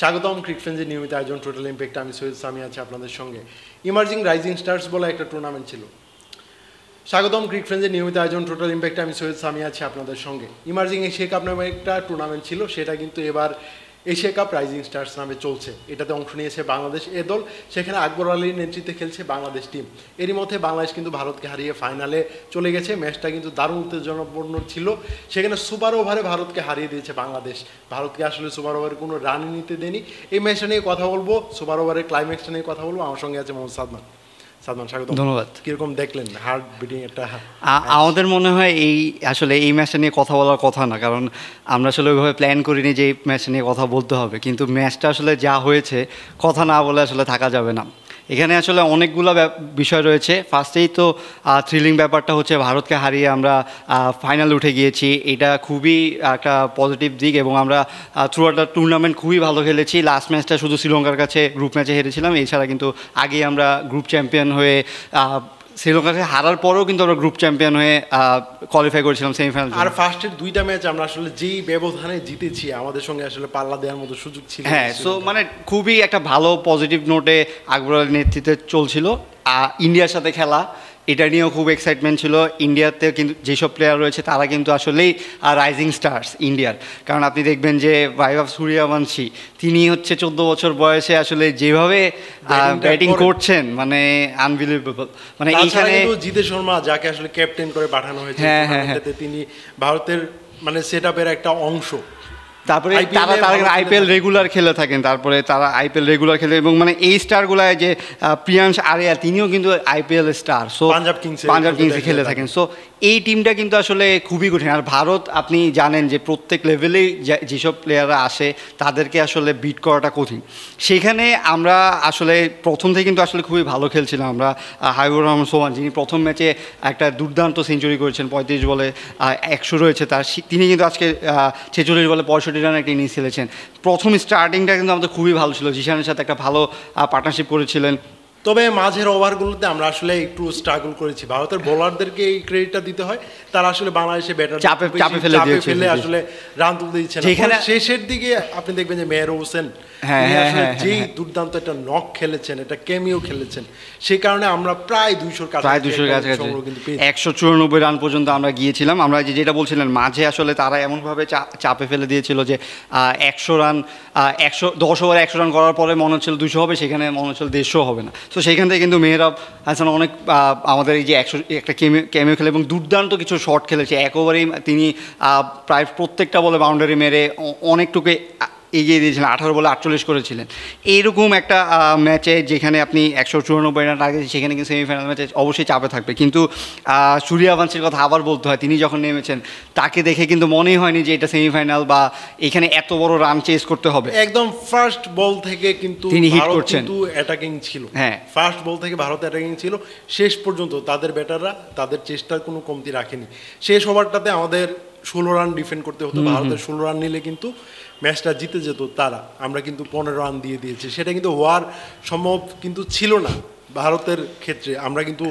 স্বাগতম ক্রিকফ্রেন্ডসের নিয়মিত আয়োজন টোটাল ইম্প্যাক্ট। আমি সৈয়দ সামি আছি আপনাদের সঙ্গে। ইমার্জিং রাইজিং স্টার্স বলে একটা টুর্নামেন্ট ছিল। স্বাগতম ক্রিকফ্রেন্ডসের নিয়মিত আয়োজন টোটাল ইম্প্যাক্ট। আমি সৈয়দ সামি আছি আপনাদের সঙ্গে। ইমার্জিং এশিয়া কাপ নামে একটা টুর্নামেন্ট ছিল, সেটা কিন্তু এবার এশিয়া কাপ রাইজিং স্টার্স নামে চলছে। এটাতে অংশ নিয়েছে বাংলাদেশ এ দল, সেখানে আকবর আলীর নেতৃত্বে খেলছে বাংলাদেশ টিম। এরই মধ্যে বাংলাদেশ কিন্তু ভারতকে হারিয়ে ফাইনালে চলে গেছে। ম্যাচটা কিন্তু দারুণ উত্তেজনাপূর্ণ ছিল। সেখানে সুপার ওভারে ভারতকে হারিয়ে দিয়েছে বাংলাদেশ। ভারতকে আসলে সুপার ওভারে কোনো রানই নিতে দেয়নি। এই ম্যাচটা নিয়ে কথা বলবো, সুপার ওভারের ক্লাইম্যাক্সটা নিয়ে কথা বলবো। আমার সঙ্গে আছে মোহাম্মদ সাদমান। সাদমান, স্বাগত। ধন্যবাদ। কিরকম দেখলেন হার্ট বিটিং একটা? আমাদের মনে হয় আসলে এই ম্যাচটা নিয়ে কথা বলার কথা না, কারণ আমরা আসলে ওইভাবে প্ল্যান করিনি যে এই ম্যাচটা নিয়ে কথা বলতে হবে, কিন্তু ম্যাচটা আসলে যা হয়েছে কথা না বলে আসলে থাকা যাবে না। এখানে আসলে অনেকগুলো বিষয় রয়েছে। ফার্স্টেই তো থ্রিলিং ব্যাপারটা হচ্ছে ভারতকে হারিয়ে আমরা ফাইনালে উঠে গিয়েছি। এটা খুবই একটা পজিটিভ দিক এবং আমরা থ্রু আউট দ্য টুর্নামেন্ট খুবই ভালো খেলেছি। লাস্ট ম্যাচটা শুধু শ্রীলঙ্কার কাছে গ্রুপ ম্যাচে হেরেছিলাম, এছাড়া কিন্তু আগেই আমরা গ্রুপ চ্যাম্পিয়ন হয়ে শ্রীলঙ্কাকে হারার পরেও কিন্তু আমরা গ্রুপ চ্যাম্পিয়ন হয়ে কোয়ালিফাই করেছিলাম সেমিফাইনাল। আর ফার্স্টের দুইটা ম্যাচ আমরা আসলে যেই ব্যবধানে জিতেছি, আমাদের সঙ্গে আসলে পাল্লা দেওয়ার মতো সুযোগ ছিল। হ্যাঁ, সো মানে খুবই একটা ভালো পজিটিভ নোটে আকবর আলীর নেতৃত্বে চলছিল। ইন্ডিয়ার সাথে খেলা, এটা নিয়েও খুব এক্সাইটমেন্ট ছিল। ইন্ডিয়াতে কিন্তু যেসব প্লেয়ার রয়েছে তারা কিন্তু আসলেই রাইজিং স্টার্স ইন্ডিয়ার। কারণ আপনি দেখবেন যে বৈভব সূর্যবংশী, তিনি হচ্ছে 14 বছর বয়সে আসলে যেভাবে ব্যাটিং করছেন, মানে আনবিলিভেবল। মানে এইখানে জিতেশ শর্মা, যাকে আসলে ক্যাপ্টেন করে পাঠানো হয়েছে, তিনি ভারতের মানে সেটআপের একটা অংশ। তারপরে তারা আইপিএল রেগুলার খেলে থাকেন, তারপরে তারা আইপিএল রেগুলার খেলে এবং মানে এই স্টারগুলায় যে প্রিয়াংশ আরিয়া, তিনিও কিন্তু আইপিএল স্টার। সো পাঞ্জাব কিংসে খেলে থাকেন। সো এই টিমটা কিন্তু আসলে খুবই কঠিন। আর ভারত, আপনি জানেন যে প্রত্যেক লেভেলেই যেসব প্লেয়াররা আসে তাদেরকে আসলে বিট করাটা কঠিন। সেখানে আমরা আসলে প্রথম থেকে কিন্তু আসলে খুবই ভালো খেলছিলাম। আমরা হাবিবুর রহমান সোহান, যিনি প্রথম ম্যাচে একটা দুর্দান্ত সেঞ্চুরি করেছেন, 35 বলে 100 রয়েছে তার, তিনি কিন্তু আজকে 46 বলে 65 রান একটা ইনিংস খেলেছেন। প্রথম স্টার্টিংটা কিন্তু আমাদের খুবই ভালো ছিল, জিশানের সাথে একটা ভালো পার্টনারশিপ করেছিলেন। তবে মাঝের ওভারগুলোতে আমরা আসলে একটু স্ট্রাগল করেছি। ভারতের বোলারদেরকে এই ক্রেডিটটা দিতে হয়, তারা আসলে বাংলাদেশে ব্যাটার চাপে ফেলে আসলে রান তুলতে দিচ্ছে না। শেষের দিকে আপনি দেখবেন যে মেহের হোসেন যেই দুর্দান্ত একটা নক খেলেছেন, এটা ক্যামিও খেলেছেন, সেই কারণে আমরা প্রায় 200 কাছাকাছি 194 রান পর্যন্ত আমরা গিয়েছিলাম। আমরা যেটা বলছিলেন, মাঝে আসলে তারা এমনভাবে চাপে ফেলে দিয়েছিল যে 100 রান 10 ওভারে 100 রান করার পরে মনে হচ্ছিল 200 হবে, সেখানে মনে হচ্ছিল 150 হবে না। তো সেইখান থেকে কিন্তু মেহরাব হাসান অনেক আমাদের এই যে 100 একটা ক্যামিও খেলে এবং দুর্দান্ত কিছু শট খেলেছে। এক ওভারেই তিনি প্রায় প্রত্যেকটা বলে বাউন্ডারি মেরে অনেকটুকু এগিয়ে দিয়েছিলেন, 18 বলে 48 করেছিলেন। এইরকম একটা ম্যাচে যেখানে আপনি 194 রান টার্গেট, সেখানে কিন্তু সেমিফাইনাল ম্যাচে অবশ্যই চাপে থাকবে। কিন্তু সূর্যবংশীর কথা আবার বলতে হয়, তিনি যখন নেমেছেন তাকে দেখে কিন্তু মনেই হয়নি যে এটা সেমিফাইনাল বা এখানে এত বড় রান চেস করতে হবে। একদম ফার্স্ট বল থেকে কিন্তু তিনি হিট করছেন, কিন্তু অ্যাটাকিং ছিল। হ্যাঁ, ফার্স্ট বল থেকে ভারত অ্যাটাকিং ছিল। শেষ পর্যন্ত তাদের ব্যাটাররা তাদের চেষ্টার কোনো কমতি রাখেনি। শেষ ওভারটাতে আমাদের 16 রান ডিফেন্ড করতে হতো। ভারতের 16 রান নিলে কিন্তু ম্যাচটা জিতে যেত তারা। আমরা কিন্তু 15 রান দিয়ে দিয়েছি, সেটা কিন্তু হওয়ার সম্ভব কিন্তু ছিল না ভারতের ক্ষেত্রে। আমরা কিন্তু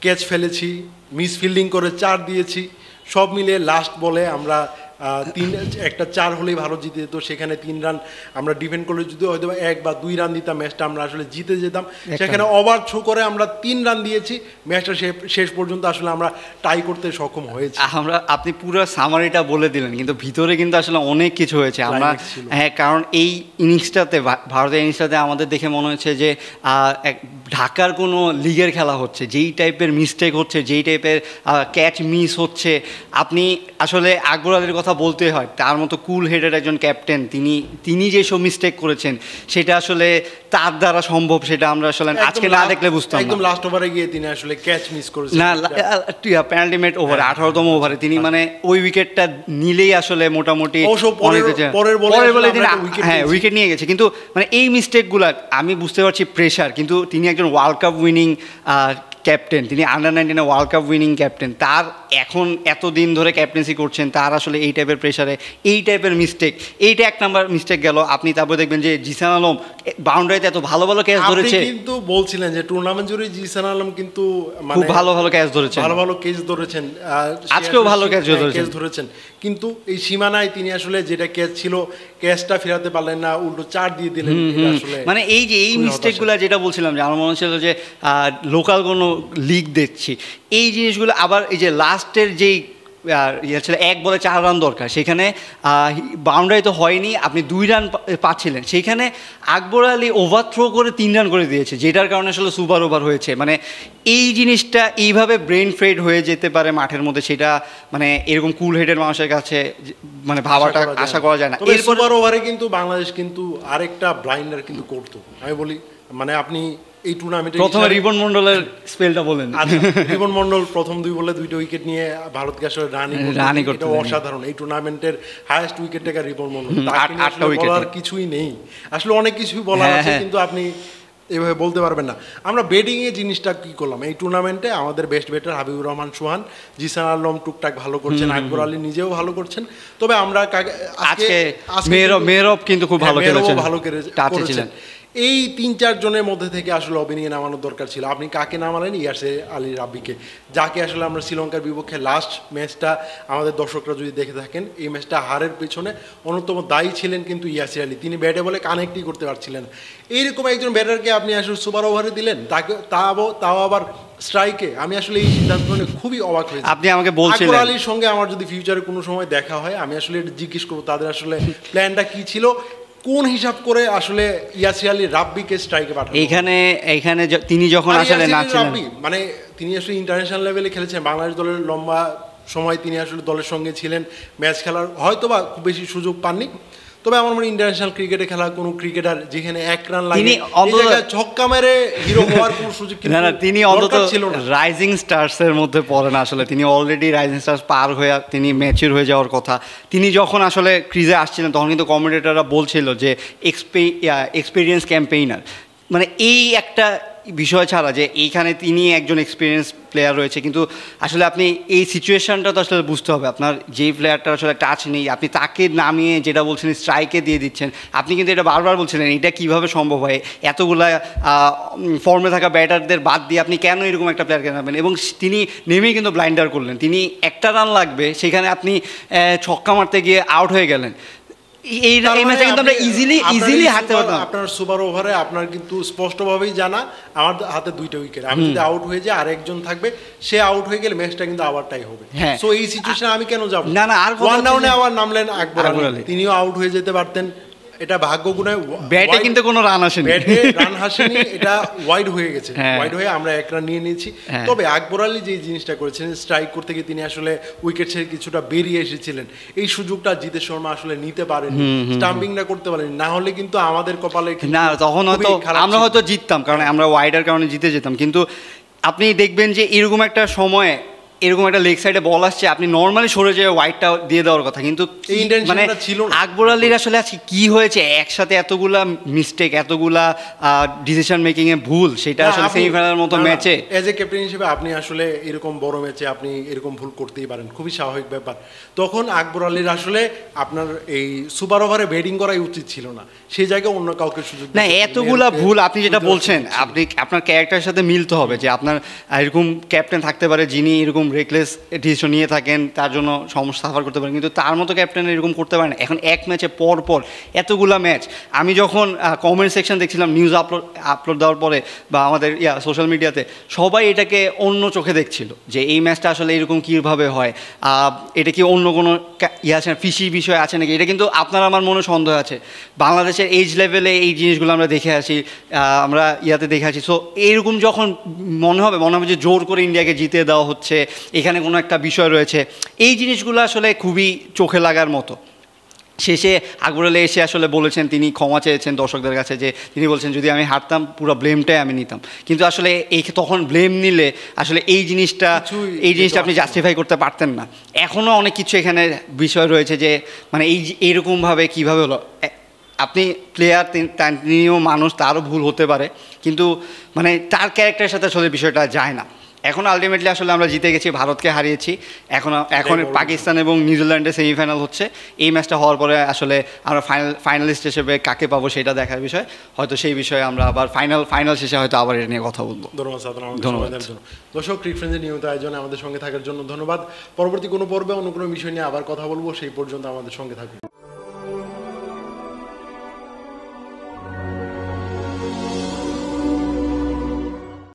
ক্যাচ ফেলেছি, মিস ফিল্ডিং করে 4 দিয়েছি। সব মিলে লাস্ট বলে আমরা একটা 4 হলেই ভারত জিতে যেত। সেখানে 3 রান আমরা ডিফেন্ড করলে যদি হয়তো 1 বা 2 রান দিতাম, ম্যাচটা আমরা আসলে জিতে যেতাম। সেখানে ওভার থ্রো করে আমরা 3 রান দিয়েছি, ম্যাচটা শেষ পর্যন্ত আসলে আমরা টাই করতে সক্ষম হয়েছি। আপনি পুরো সামারিটা বলে দিলেন, কিন্তু ভিতরে কিন্তু আসলে অনেক কিছু হয়েছে। আমরা হ্যাঁ, কারণ এই ইনিংসটাতে, ভারতের ইনিংসটাতে আমাদের দেখে মনে হচ্ছে যে ঢাকার কোনো লিগের খেলা হচ্ছে। যেই টাইপের মিস্টেক হচ্ছে, যেই টাইপের ক্যাচ মিস হচ্ছে, আপনি আসলে আকবর আলীর কথা বলতে হয়, তার মতো কুল হেডেড একজন ক্যাপ্টেন, তিনি যেসব মিস্টেক করেছেন সেটা আসলে তার দ্বারা সম্ভব, সেটা আমরা আসলে আজকে না দেখলে বুঝতাম না। একদম লাস্ট ওভারে গিয়ে তিনি আসলে ক্যাচ মিস করেছেন না, পেনাল্টি মেট ওভারে 18তম ওভারে তিনি মানে ওই উইকেটটা নিলেই আসলে মোটামুটি পরের বলে তিনি হ্যাঁ উইকেট নিয়ে গেছে। কিন্তু মানে এই মিস্টেকগুলো আমি বুঝতে পারছি প্রেশার, কিন্তু তিনি একজন ওয়ার্ল্ড কাপ উইনিং ক্যাপ্টেন, তিনি under-19 world cup winning captain, তার এখন এতদিন ধরে ক্যাপ্টেন্সি করছেন, তার আসলে এই টাইপের প্রেশারে এই টাইপের মিস্টেক, এইটা এক নাম্বার মিস্টেক গেল। আপনি তারপরে দেখবেন যে জিসান আলম বাউন্ডারিতে এত ভালো ভালো ক্যাচ ধরেছে, কিন্তু বলছিলেন যে টুর্নামেন্ট জুড়ে জিসান আলম কিন্তু খুব ভালো ভালো ক্যাচ ধরেছেন, ভালো ভালো ক্যাচ ধরেছেন, আজকেও ভালো ক্যাচ ধরেছেন, কিন্তু এই সীমানায় তিনি আসলে যেটা ক্যাচ ছিল ক্যাচটা ফেরাতে পারলেন না, উল্টো চার দিয়ে দিলেন। মানে এই যে এই মিস্টেকগুলো যেটা বলছিলাম যে আমার মনে হচ্ছিল যে লোকাল কোনো লিগ দেখছি, এই জিনিসগুলো আবার এই যে লাস্টের যেই ইয়ে ছিল 1 বলে 4 রান দরকার, সেখানে বাউন্ডারি তো হয়নি, আপনি 2 রান পাচ্ছিলেন, সেইখানে আকবর আলী ওভারথ্রো করে 3 রান করে দিয়েছে, যেটার কারণে আসলে সুপার ওভার হয়েছে। মানে এই জিনিসটা এইভাবে ব্রেন ফ্রেড হয়ে যেতে পারে মাঠের মধ্যে, সেটা মানে এরকম কুল হেডের মানুষের কাছে মানে ভাবাটা আশা করা যায় না। এর সুপার ওভারে কিন্তু বাংলাদেশ কিন্তু আরেকটা ব্লাইন্ডার কিন্তু করতো, আমি বলি মানে আপনি এই টুর্নামেন্টে প্রথমে রিপন মন্ডলের স্পেলটা বলেন। রিপন মন্ডল প্রথম 2 বলে 2টা উইকেট নিয়ে ভারতকে আসলে রানই করতে, এটা অসাধারণ। এই টুর্নামেন্টের highest wicket taker Ripon Mondal, তাকে বলার কিছুই নেই, আসলে অনেক কিছুই বলার আছে, কিন্তু আপনি এভাবে বলতে পারবেন না। আমরা ব্যাটিংয়ে জিনিসটা কি করলাম এই টুর্নামেন্টে, আমাদের বেস্ট ব্যাটার হাবিবুর রহমান সোহান, জিসান আলম টুকটাক ভালো করছেন, আকবর আলী নিজেও ভালো করছেন, তবে আমরা আজকে মেহরব কিন্তু খুব ভালো করেছেন। এই 3-4 জনের মধ্যে থেকে আসলে অভিনয় নামানোর দরকার ছিল। আপনি কাকে নামালেন? ইয়াসির আলী রাব্বিকে, যাকে আসলে আমরা শ্রীলঙ্কার বিপক্ষে লাস্ট ম্যাচটা আমাদের দর্শকরা যদি দেখে থাকেন, এই ম্যাচটা হারের পেছনে অন্যতম দায়ী ছিলেন কিন্তু ইয়াসির আলী। তিনি ব্যাটে বলে কানেক্টই করতে পারছিলেন। এইরকম একজন ব্যাটারকে আপনি আসলে সুপার ওভারে দিলেন, তাকে তাও আবার স্ট্রাইকে। আমি আসলে এই সিদ্ধান্ত নিয়ে খুবই অবাক হয়েছি। আপনি আমাকে বলছিলেন আকবর আলীর সঙ্গে আমার যদি ফিউচারে কোনো সময় দেখা হয়, আমি আসলে এটা জিজ্ঞেস করবো তাদের আসলে প্ল্যানটা কি ছিল, কোন হিসাব করে আসলে ইয়াসির আলী রাব্বিকে স্ট্রাইকে পাঠানো। এইখানে তিনি যখন আসলে না ছিলেন, মানে তিনি আসলে ইন্টারন্যাশনাল লেভেলে খেলেছেন, বাংলাদেশ দলের লম্বা সময় তিনি আসলে দলের সঙ্গে ছিলেন, ম্যাচ খেলার হয়তো বা খুব বেশি সুযোগ পাননি, তবে আমার মনে ইন্টারন্যাশনাল ক্রিকেটে খেলা কোনো ক্রিকেটার যেখানে 1 রান লাগে ছক্কা মেরে হিরো হওয়ার কোনো সুযোগ না, তিনি অন্তত রাইজিং স্টার্সের মধ্যে পড়েন। আসলে তিনি অলরেডি রাইজিং স্টার্স পার হয়ে তিনি ম্যাচিউর হয়ে যাওয়ার কথা। তিনি যখন আসলে ক্রিজে আসছিলেন তখন কিন্তু কমেন্টেটররা বলছিল যে এক্সপিরিয়েন্স ক্যাম্পেইনার, মানে এই একটা বিষয় ছাড়া যে এইখানে তিনি একজন এক্সপিরিয়েন্স প্লেয়ার রয়েছে, কিন্তু আসলে আপনি এই সিচুয়েশনটা তো আসলে বুঝতে হবে। আপনার যেই প্লেয়ারটা আসলে টাচ নেই, আপনি তাকে নামিয়ে যেটা বলছেন স্ট্রাইকে দিয়ে দিচ্ছেন। আপনি কিন্তু এটা বারবার বলছিলেন এটা কীভাবে সম্ভব হয়, এতগুলা ফর্মে থাকা ব্যাটারদের বাদ দিয়ে আপনি কেন এরকম একটা প্লেয়ারকে নামেন, এবং তিনি নেমেই কিন্তু ব্লাইন্ডার করলেন। তিনি 1টা রান লাগবে, সেখানে আপনি ছক্কা মারতে গিয়ে আউট হয়ে গেলেন। এই ম্যাচে কিন্তু আমরা ইজিলি হারতে পারতাম। আপনার সুপার ওভারে আপনার কিন্তু স্পষ্টভাবেই জানা আমার হাতে 2টা উইকেট, আমি যদি আউট হয়ে যাই আরেকজন থাকবে, সে আউট হয়ে গেলে ম্যাচটা কিন্তু আবার টাই হবে। সো এই সিচুয়েশনে আমি কেন যাব না, আর ওয়ান ডাউনে আবার নামলেন আকবর আলী, তিনিও আউট হয়ে যেতে পারতেন। এটা ভাগ্য গুণে ব্যাটে কিন্তু কোনো রান আসেনি, ব্যাটে রান আসেনি, এটা ওয়াইড হয়ে গেছে, ওয়াইড হয়ে আমরা 1 রান নিয়ে নিয়েছি। তবে আকবর আলী যে জিনিসটা করেছেন, স্ট্রাইক করতে গিয়ে তিনি আসলে উইকেট ছেড়ে কিছুটা বেরিয়ে এসেছিলেন, এই সুযোগটা জিতেশ শর্মা আসলে নিতে পারেন, স্টাম্পিংটা করতে পারেন, না হলে কিন্তু আমাদের কপালে না, তখন হয়তো আমরা হয়তো জিততাম, কারণ আমরা ওয়াইডার কারণে জিতে যেতাম। কিন্তু আপনি দেখবেন যে এরকম একটা সময় এরকম একটা লেগ সাইডে বল আসছে, আপনি নর্মালি সরে যেয়ে হোয়াইটটা দিয়ে দেওয়ার কথা, কিন্তু মানে আকবর আলীর আসলে আজকে কি হয়েছে, একসাথে এতগুলা মিস্টেক, এতগুলা ডিসিশন মেকিংয়ে ভুল, সেটা আসলে সেমিফাইনালের মতো ম্যাচে এজ এ ক্যাপ্টেন হিসেবে আপনি আসলে এরকম বড় ম্যাচে আপনি এরকম ভুল করতেই পারেন, খুবই স্বাভাবিক ব্যাপার। তখন আকবর আলীর আসলে আপনার এই সুপার ওভারে ব্যাটিং করাই উচিত ছিল না, সেই জায়গায় অন্য কাউকে সুযোগ না। এতগুলা ভুল আপনি যেটা বলছেন, আপনি আপনার ক্যারেক্টারের সাথে মিলতে হবে যে আপনার এরকম ক্যাপ্টেন থাকতে পারে যিনি এরকম রেকলেস ডিসিশন নিয়ে থাকেন, তার জন্য সমস্যা সাফার করতে পারেন, কিন্তু তার মতো ক্যাপ্টেন এরকম করতে পারে না। এখন এক ম্যাচে পর এতগুলা ম্যাচ, আমি যখন কমেন্ট সেকশন দেখছিলাম নিউজ আপলোড দেওয়ার পরে বা আমাদের সোশ্যাল মিডিয়াতে, সবাই এটাকে অন্য চোখে দেখছিল যে এই ম্যাচটা আসলে এরকম কীভাবে হয়, এটা কি অন্য কোনো আছে ফিশি বিষয় আছে নাকি। এটা কিন্তু আপনার আমার মনে সন্দেহ আছে। বাংলাদেশের এজ লেভেলে এই জিনিসগুলো আমরা দেখে আসি, আমরা দেখে আসি। সো এইরকম যখন মনে হবে যে জোর করে ইন্ডিয়াকে জিতে দেওয়া হচ্ছে, এখানে কোনো একটা বিষয় রয়েছে, এই জিনিসগুলো আসলে খুবই চোখে লাগার মতো। শেষে আকবর আলী এসে আসলে বলেছেন, তিনি ক্ষমা চেয়েছেন দর্শকদের কাছে, যে তিনি বলছেন যদি আমি হারতাম পুরো ব্লেমটাই আমি নিতাম, কিন্তু আসলে তখন ব্লেম নিলে আসলে এই জিনিসটা আপনি জাস্টিফাই করতে পারতেন না। এখনও অনেক কিছু এখানে বিষয় রয়েছে যে মানে এইরকমভাবে কীভাবে হলো। আপনি প্লেয়ার, তিনিও মানুষ, তারও ভুল হতে পারে, কিন্তু মানে তার ক্যারেক্টারের সাথে আসলে বিষয়টা যায় না। এখন আলটিমেটলি আসলে আমরা জিতে গেছি, ভারতকে হারিয়েছি। এখন পাকিস্তান এবং নিউজিল্যান্ডের সেমিফাইনাল হচ্ছে। এই ম্যাচটা হওয়ার পরে আসলে আমরা ফাইনালিস্ট হিসেবে কাকে পাবো সেটা দেখার বিষয়। হয়তো সেই বিষয়ে আমরা আবার ফাইনাল শেষে হয়তো আবার এটা নিয়ে কথা বলবো। ধন্যবাদ সাদর আমাদের সময় দেওয়ার জন্য। দর্শক, ক্রিক ফ্রেন্ডসের নিয়মিত আয়োজনে আমাদের সঙ্গে থাকার জন্য ধন্যবাদ। পরবর্তী কোনো পর্বে অন্য কোনো বিষয় নিয়ে আবার কথা বলবো, সেই পর্যন্ত আমাদের সঙ্গে থাকুন।